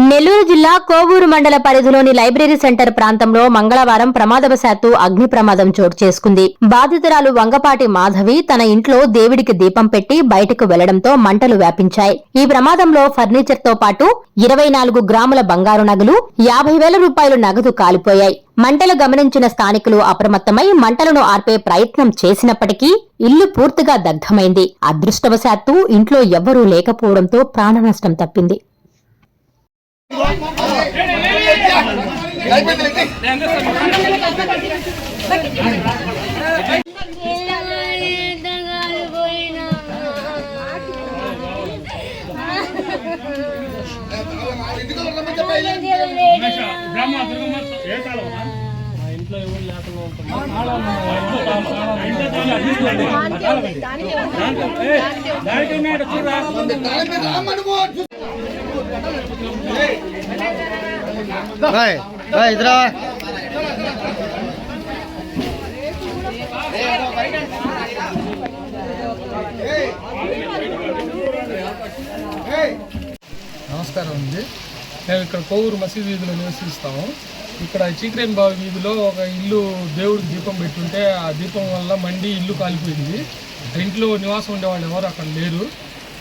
నెల్లూరు జిల్లా కోవూరు మండల పరిధిలోని లైబ్రరీ సెంటర్ ప్రాంతంలో మంగళవారం ప్రమాదవశాత్తు అగ్ని ప్రమాదం చోటు చేసుకుంది. బాధితురాలు వంగపాటి మాధవి తన ఇంట్లో దేవుడికి దీపం పెట్టి బయటకు వెళ్లడంతో మంటలు వ్యాపించాయి. ఈ ప్రమాదంలో ఫర్నిచర్ తో పాటు 24 గ్రాముల బంగారు నగలు, 50,000 రూపాయలు నగదు కాలిపోయాయి. మంటలు గమనించిన స్థానికులు అప్రమత్తమై మంటలను ఆర్పే ప్రయత్నం చేసినప్పటికీ ఇల్లు పూర్తిగా దగ్ధమైంది. అదృష్టవశాత్తు ఇంట్లో ఎవ్వరూ లేకపోవడంతో ప్రాణనష్టం తప్పింది. इधर నమస్కారం అండి. మేము ఇక్కడ కోవూరు మసీదు వీధిలో నివసిస్తాము. ఇక్కడ చీకరేం బావి వీధిలో ఒక ఇల్లు దేవుడికి దీపం పెట్టుంటే ఆ దీపం వల్ల మండి ఇల్లు కాలిపోయింది. ఇంట్లో నివాసం ఉండేవాళ్ళు ఎవరు అక్కడ లేరు.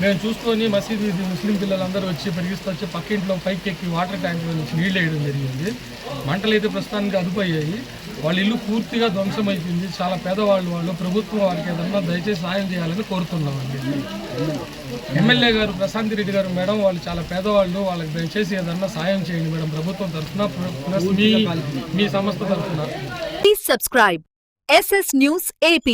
మేము చూసుకొని మసీదు వీధి ముస్లిం పిల్లలందరూ వచ్చి పరిగిస్తూ వచ్చి పక్కింట్లో పైకి ఎక్కి వాటర్ ట్యాంకులో నుంచి నీళ్ళు వేయడం జరిగింది. మంటలు అయితే ప్రస్తుతానికి అదుపయ్యాయి. వాళ్ళ ఇల్లు పూర్తిగా ధ్వంసమైపోయింది. చాలా పేదవాళ్ళు. ప్రభుత్వం వారికి ఏదన్నా దయచేసి సాయం చేయాలని కోరుతున్నామండి. ఎమ్మెల్యే గారు ప్రశాంత్ రెడ్డి గారు మేడం వాళ్ళు చాలా పేదవాళ్ళు, వాళ్ళకి దయచేసి ఏదన్నా సాయం చేయండి మేడం ప్రభుత్వం తరఫున, ప్లస్ మీ సంస్థ తరఫున. Please subscribe SS News AP.